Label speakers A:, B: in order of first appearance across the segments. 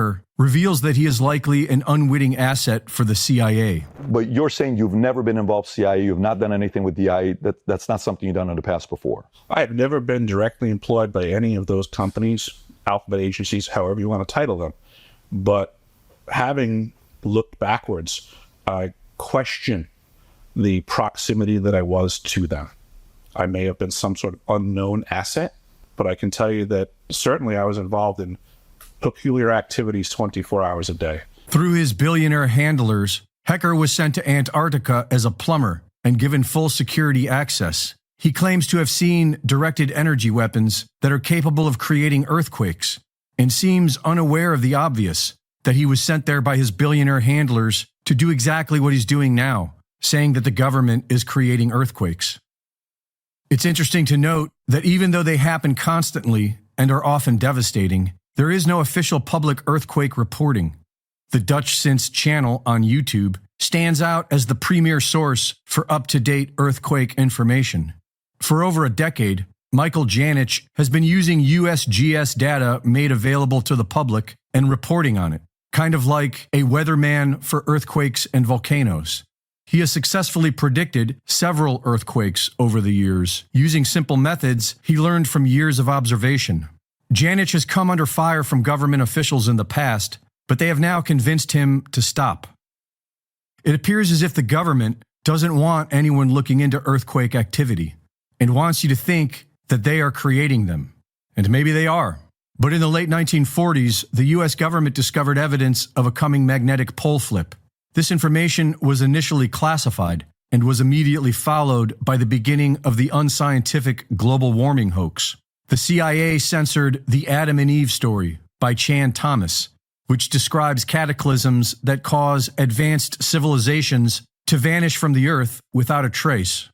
A: hacker reveals that he is likely an unwitting asset for the CIA.
B: But you're saying you've never been involved with CIA, you've not done anything with the IA, that's not something you've done in the past before?
C: I have never been directly employed by any of those companies, alphabet agencies, however you want to title them. But having looked backwards, I question the proximity that I was to them. I may have been some sort of unknown asset, but I can tell you that certainly I was involved in peculiar activities 24 hours a day.
A: Through his billionaire handlers, Hecker was sent to Antarctica as a plumber and given full security access. He claims to have seen directed energy weapons that are capable of creating earthquakes, and seems unaware of the obvious, that he was sent there by his billionaire handlers to do exactly what he's doing now, saying that the government is creating earthquakes. It's interesting to note that even though they happen constantly and are often devastating, there is no official public earthquake reporting. The Dutch Since channel on YouTube stands out as the premier source for up-to-date earthquake information. For over a decade, Michael Janich has been using USGS data made available to the public and reporting on it, kind of like a weatherman for earthquakes and volcanoes. He has successfully predicted several earthquakes over the years, using simple methods he learned from years of observation. Janich has come under fire from government officials in the past, but they have now convinced him to stop. It appears as if the government doesn't want anyone looking into earthquake activity, and wants you to think that they are creating them. And maybe they are. But in the late 1940s, the US government discovered evidence of a coming magnetic pole flip. This information was initially classified and was immediately followed by the beginning of the unscientific global warming hoax. The CIA censored The Adam and Eve Story by Chan Thomas, which describes cataclysms that cause advanced civilizations to vanish from the earth without a trace.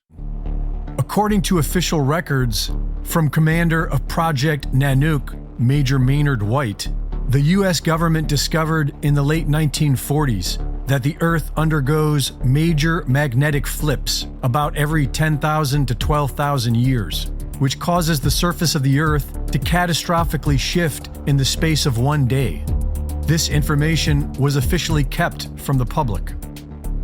A: According to official records from commander of Project Nanook, Major Maynard White, the US government discovered in the late 1940s that the Earth undergoes major magnetic flips about every 10,000 to 12,000 years, which causes the surface of the Earth to catastrophically shift in the space of one day. This information was officially kept from the public.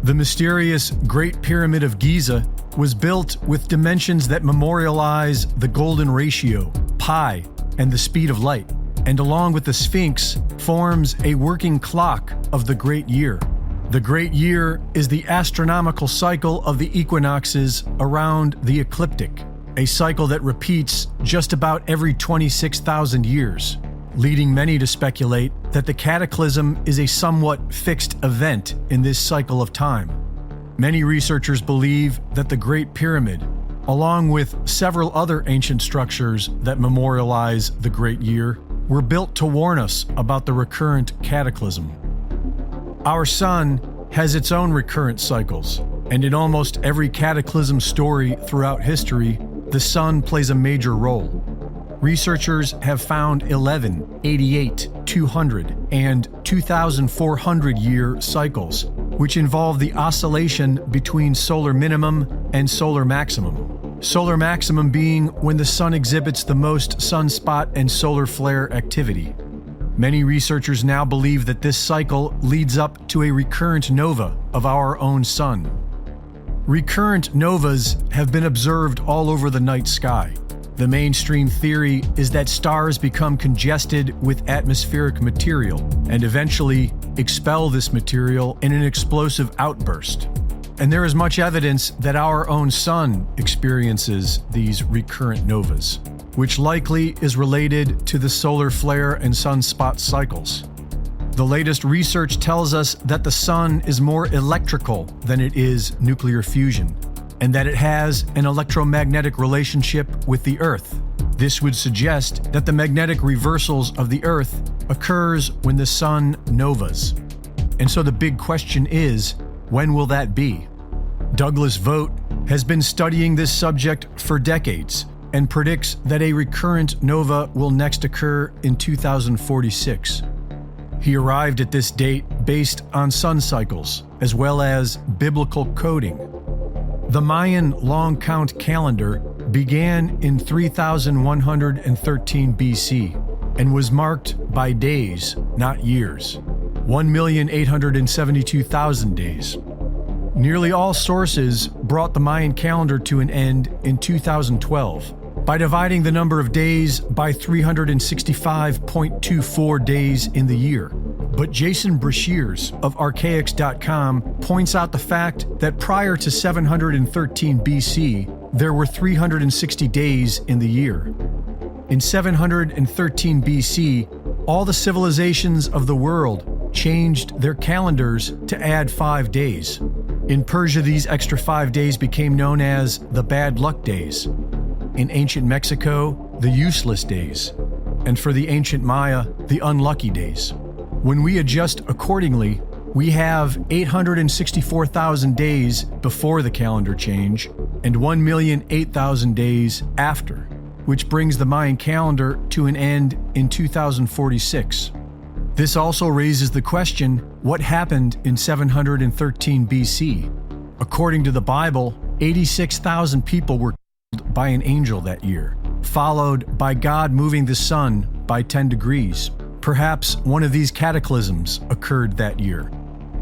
A: The mysterious Great Pyramid of Giza was built with dimensions that memorialize the golden ratio, pi, and the speed of light, and along with the Sphinx forms a working clock of the Great Year. The Great Year is the astronomical cycle of the equinoxes around the ecliptic, a cycle that repeats just about every 26,000 years, leading many to speculate that the cataclysm is a somewhat fixed event in this cycle of time. Many researchers believe that the Great Pyramid, along with several other ancient structures that memorialize the Great Year, were built to warn us about the recurrent cataclysm. Our sun has its own recurrent cycles, and in almost every cataclysm story throughout history, the sun plays a major role. Researchers have found 11, 88, 200, and 2,400 year cycles, which involve the oscillation between solar minimum and solar maximum. Solar maximum being when the sun exhibits the most sunspot and solar flare activity. Many researchers now believe that this cycle leads up to a recurrent nova of our own sun. Recurrent novas have been observed all over the night sky. The mainstream theory is that stars become congested with atmospheric material and eventually expel this material in an explosive outburst. And there is much evidence that our own sun experiences these recurrent novas, which likely is related to the solar flare and sunspot cycles. The latest research tells us that the sun is more electrical than it is nuclear fusion, and that it has an electromagnetic relationship with the Earth. This would suggest that the magnetic reversals of the Earth occurs when the sun novas. And so the big question is, when will that be? Douglas Vogt has been studying this subject for decades and predicts that a recurrent nova will next occur in 2046. He arrived at this date based on sun cycles, as well as biblical coding. The Mayan long count calendar began in 3113 BC and was marked by days, not years. 1,872,000 days. Nearly all sources brought the Mayan calendar to an end in 2012 by dividing the number of days by 365.24 days in the year. But Jason Brashears of Archaics.com points out the fact that prior to 713 BC, there were 360 days in the year. In 713 BC, all the civilizations of the world changed their calendars to add 5 days. In Persia, these extra 5 days became known as the bad luck days. In ancient Mexico, the useless days. And for the ancient Maya, the unlucky days. When we adjust accordingly, we have 864,000 days before the calendar change and 1,008,000 days after, which brings the Mayan calendar to an end in 2046. This also raises the question, what happened in 713 BC? According to the Bible, 86,000 people were killed by an angel that year, followed by God moving the sun by 10 degrees. Perhaps one of these cataclysms occurred that year.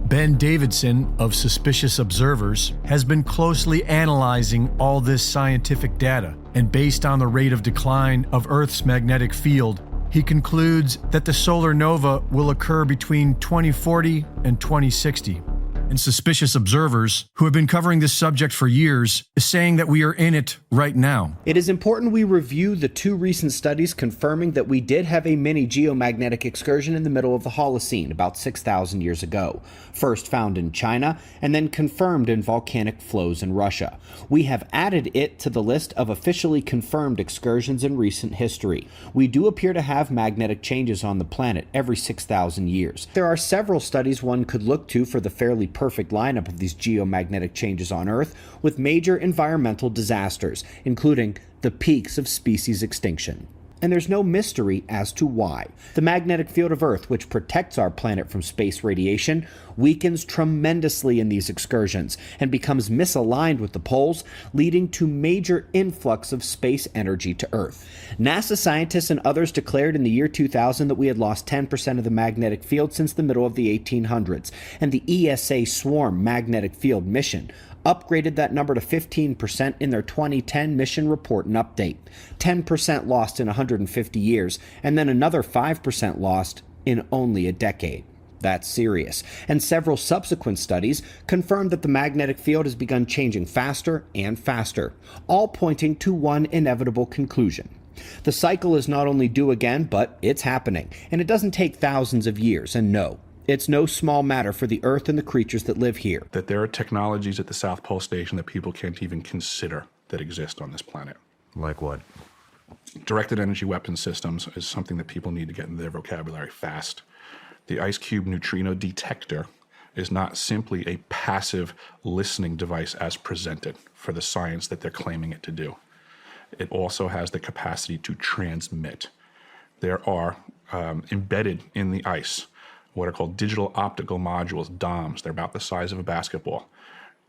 A: Ben Davidson of Suspicious Observers has been closely analyzing all this scientific data, and based on the rate of decline of Earth's magnetic field, he concludes that the solar nova will occur between 2040 and 2060. And Suspicious Observers, who have been covering this subject for years, is saying that we are in it right now.
D: It is important we review the 2 recent studies confirming that we did have a mini geomagnetic excursion in the middle of the Holocene about 6,000 years ago, first found in China and then confirmed in volcanic flows in Russia. We have added it to the list of officially confirmed excursions in recent history. We do appear to have magnetic changes on the planet every 6,000 years. There are several studies one could look to for the fairly perfect lineup of these geomagnetic changes on Earth, with major environmental disasters, including the peaks of species extinction. And there's no mystery as to why. The magnetic field of Earth, which protects our planet from space radiation, weakens tremendously in these excursions and becomes misaligned with the poles, leading to major influx of space energy to Earth. NASA scientists and others declared in the year 2000 that we had lost 10% of the magnetic field since the middle of the 1800s, and the ESA Swarm magnetic field mission upgraded that number to 15% in their 2010 mission report and update. 10% lost in 150 years, and then another 5% lost in only a decade. That's serious. And several subsequent studies confirmed that the magnetic field has begun changing faster and faster, all pointing to one inevitable conclusion. The cycle is not only due again, but it's happening, and it doesn't take thousands of years, and no, it's no small matter for the Earth and the creatures that live here.
C: That there are technologies at the South Pole Station that people can't even consider that exist on this planet.
E: Like what?
C: Directed energy weapon systems is something that people need to get into their vocabulary fast. The ice cube neutrino detector is not simply a passive listening device as presented for the science that they're claiming it to do. It also has the capacity to transmit. There are embedded in the ice what are called digital optical modules, DOMs. They're about the size of a basketball.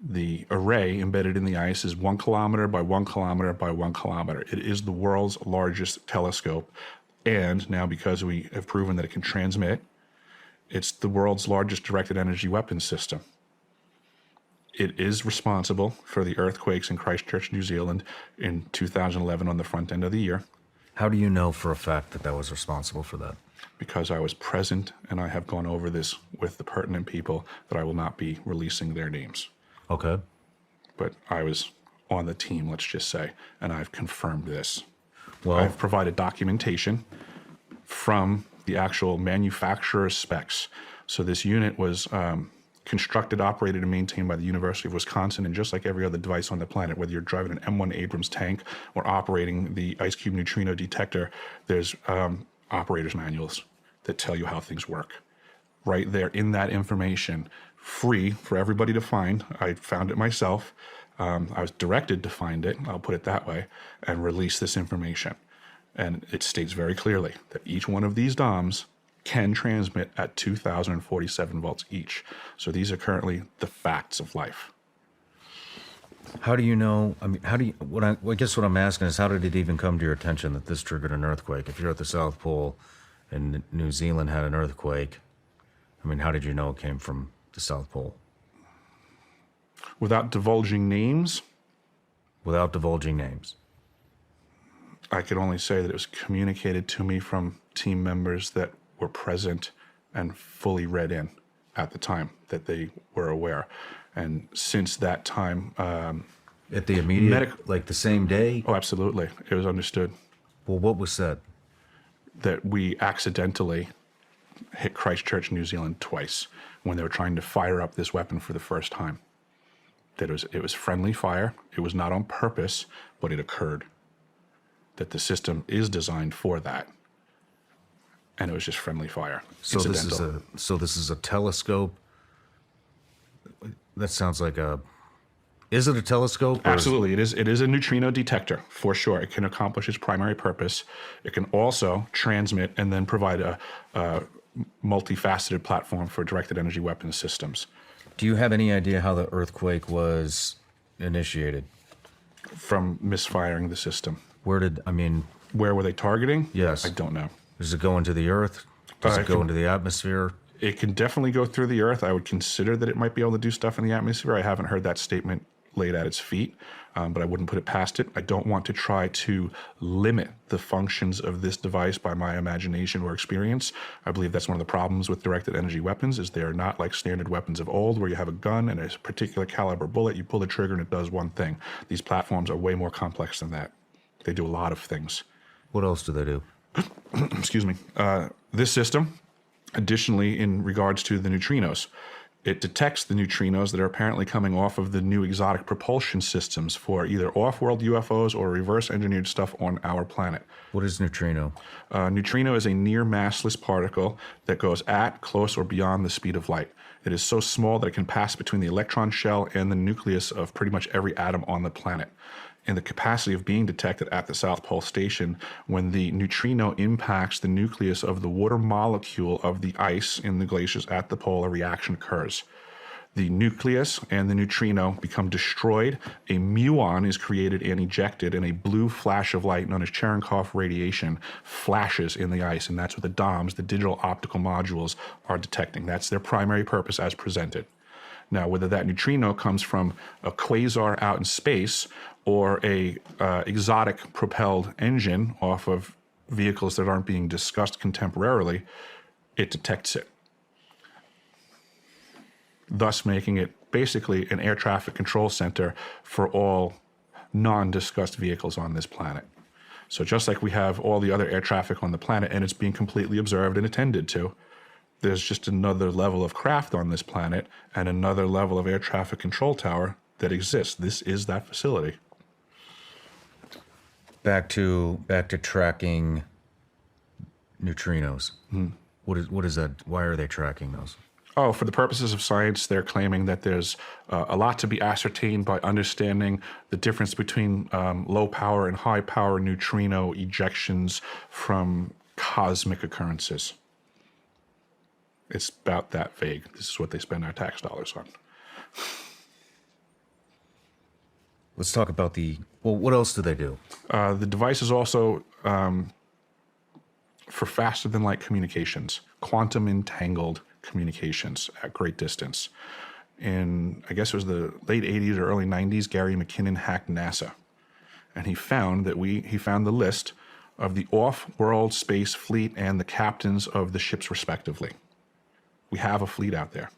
C: The array embedded in the ice is 1 kilometer by 1 kilometer by 1 kilometer. It is the world's largest telescope. And now, because we have proven that it can transmit, it's the world's largest directed energy weapons system. It is responsible for the earthquakes in Christchurch, New Zealand in 2011 on the front end of the year.
E: How do you know for a fact that that was responsible for that?
C: Because I was present and I have gone over this with the pertinent people that I will not be releasing their names.
E: Okay.
C: But I was on the team, let's just say, and I've confirmed this.
E: Well,
C: I've provided documentation from the actual manufacturer's specs. So this unit was constructed, operated, and maintained by the University of Wisconsin, and just like every other device on the planet, whether you're driving an M1 Abrams tank or operating the ice cube neutrino detector, there's operator's manuals that tell you how things work. Right there in that information, free for everybody to find. I found it myself. I was directed to find it, I'll put it that way, and release this information. And it states very clearly that each one of these DOMs can transmit at 2,047 volts each. So these are currently the facts of life.
E: how do you know? I mean, I guess what I'm asking is, how did it even come to your attention that this triggered an earthquake? If you're at the South Pole and New Zealand had an earthquake, I mean, how did you know it came from the South Pole?
C: Without divulging names,
E: Without divulging names.
C: I could only say that it was communicated to me from team members that were present and fully read in at the time, that they were aware. And since that time,
E: At the immediate, like the same day?
C: oh, absolutely, it was understood
E: Well, what was said?
C: that we accidentally hit Christchurch, New Zealand twice when they were trying to fire up this weapon for the first time. That it was friendly fire. It was not on purpose, but it occurred. That the system is designed for that. And it was just friendly fire.
E: So this is a telescope. That sounds like a. Is it a telescope? Or
C: Absolutely, it is. It is a neutrino detector for sure. It can accomplish its primary purpose. It can also transmit and then provide a multifaceted platform for directed energy weapons systems.
E: Do you have any idea how the earthquake was initiated?
C: From misfiring the system.
E: Where
C: Were they targeting?
E: Yes.
C: I don't know.
E: does it go into the earth? Does
C: I
E: it go
C: can-
E: into the atmosphere?
C: It can definitely go through the earth. I would consider that it might be able to do stuff in the atmosphere. I haven't heard that statement laid at its feet, but I wouldn't put it past it. I don't want to try to limit the functions of this device by my imagination or experience. I believe that's one of the problems with directed energy weapons is they are not like standard weapons of old where you have a gun and a particular caliber bullet, you pull the trigger and it does one thing. These platforms are way more complex than that. They do a lot of things.
E: What else do they do?
C: Excuse me. This system, additionally, in regards to the neutrinos, it detects the neutrinos that are apparently coming off of the new exotic propulsion systems for either off-world UFOs or reverse-engineered stuff on our planet.
E: What is neutrino?
C: Neutrino is a near massless particle that goes at, close, or beyond the speed of light. It is so small that it can pass between the electron shell and the nucleus of pretty much every atom on the planet. And the capacity of being detected at the South Pole Station when the neutrino impacts the nucleus of the water molecule of the ice in the glaciers at the pole, a reaction occurs. The nucleus and the neutrino become destroyed. A muon is created and ejected, and a blue flash of light known as Cherenkov radiation flashes in the ice, and that's what the DOMs, the digital optical modules, are detecting. That's their primary purpose as presented. Now, whether that neutrino comes from a quasar out in space or a exotic propelled engine off of vehicles that aren't being discussed contemporarily, it detects it, thus making it basically an air traffic control center for all non-discussed vehicles on this planet. So just like we have all the other air traffic on the planet and it's being completely observed and attended to, there's just another level of craft on this planet and another level of air traffic control tower that exists. This is that facility.
E: Back to tracking neutrinos. What is that? Why are they tracking those?
C: Oh, for the purposes of science, they're claiming that there's a lot to be ascertained by understanding the difference between low power and high power neutrino ejections from cosmic occurrences. It's about that vague. This is what they spend our tax dollars on.
E: Let's talk about what else do they do?
C: The device is also for faster than light communications, quantum entangled communications at great distance. In, I guess it was the late 80s or early 90s, Gary McKinnon hacked NASA. And he found the list of the off-world space fleet and the captains of the ships respectively. We have a fleet out there.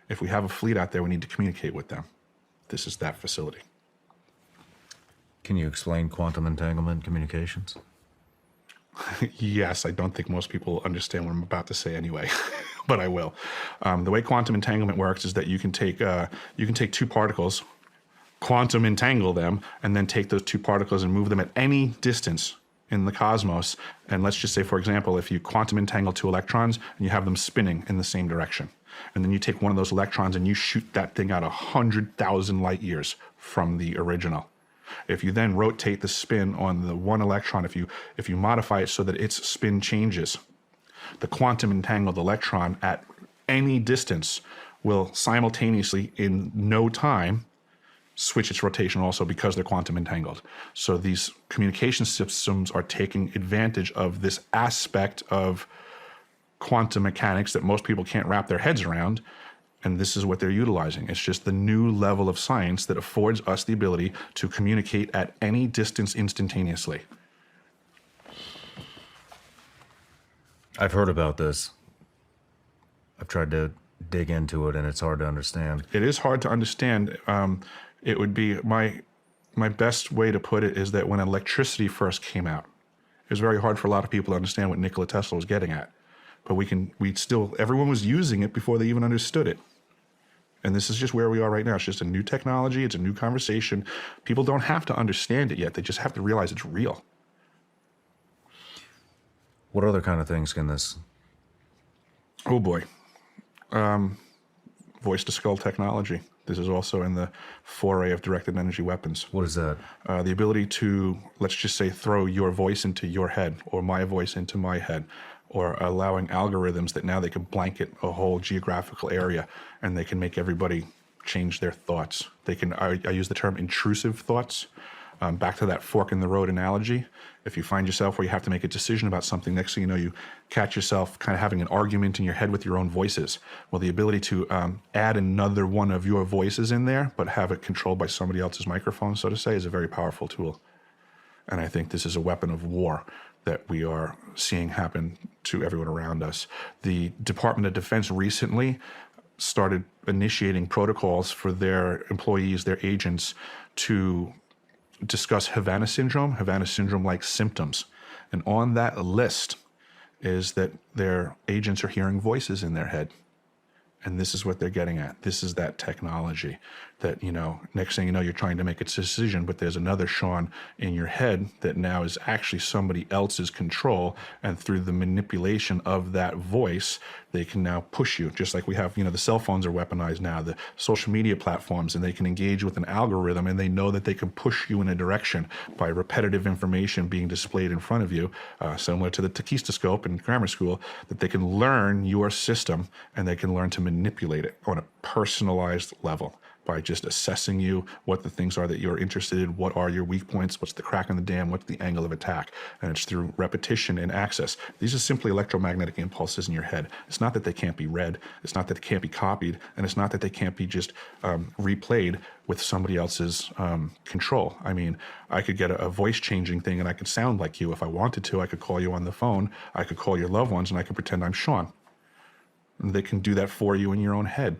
C: If we have a fleet out there, we need to communicate with them. This is that facility.
E: Can you explain quantum entanglement communications?
C: Yes, I don't think most people understand what I'm about to say anyway, but I will. The way quantum entanglement works is that you can take two particles, quantum entangle them, and then take those two particles and move them at any distance in the cosmos. And let's just say, for example, if you quantum entangle two electrons and you have them spinning in the same direction, and then you take one of those electrons and you shoot that thing out 100,000 light years from the original. If you then rotate the spin on the one electron, if you modify it so that its spin changes, the quantum entangled electron at any distance will simultaneously, in no time,
F: switch its rotation also because they're quantum entangled. So these communication systems are taking advantage of this aspect of quantum mechanics that most people can't wrap their heads around, and this is what they're utilizing. It's just the new level of science that affords us the ability to communicate at any distance instantaneously.
E: I've heard about this. I've tried to dig into it, and it's hard to understand.
F: It is hard to understand. It would be my best way to put it is that when electricity first came out, it was very hard for a lot of people to understand what Nikola Tesla was getting at. But everyone was using it before they even understood it. And this is just where we are right now. It's just a new technology. It's a new conversation. People don't have to understand it yet. They just have to realize it's real.
E: What other kind of things can this?
F: Oh boy. Voice to skull technology. This is also in the foray of directed energy weapons.
E: What is that?
F: The ability to, let's just say, throw your voice into your head or my voice into my head, or allowing algorithms that now they can blanket a whole geographical area and they can make everybody change their thoughts. They can, I use the term intrusive thoughts. Back to that fork in the road analogy. If you find yourself where you have to make a decision about something, next thing you know, you catch yourself kind of having an argument in your head with your own voices. Well, the ability to add another one of your voices in there, but have it controlled by somebody else's microphone, so to say, is a very powerful tool. And I think this is a weapon of war that we are seeing happen to everyone around us. The Department of Defense recently started initiating protocols for their employees, their agents, to discuss Havana syndrome-like symptoms. And on that list is that their agents are hearing voices in their head. And this is what they're getting at. This is that technology that, next thing you know, you're trying to make a decision, but there's another Sean in your head that now is actually somebody else's control. And through the manipulation of that voice, they can now push you. Just like we have, the cell phones are weaponized now, the social media platforms, and they can engage with an algorithm, and they know that they can push you in a direction by repetitive information being displayed in front of you, similar to the tachistoscope in grammar school, that they can learn your system and they can learn to manipulate it on a personalized level by just assessing you, what the things are that you're interested in, what are your weak points, what's the crack in the dam, what's the angle of attack. And it's through repetition and access. These are simply electromagnetic impulses in your head. It's not that they can't be read, it's not that they can't be copied, and it's not that they can't be just replayed with somebody else's control. I mean, I could get a voice changing thing and I could sound like you if I wanted to. I could call you on the phone, I could call your loved ones, and I could pretend I'm Sean. And they can do that for you in your own head.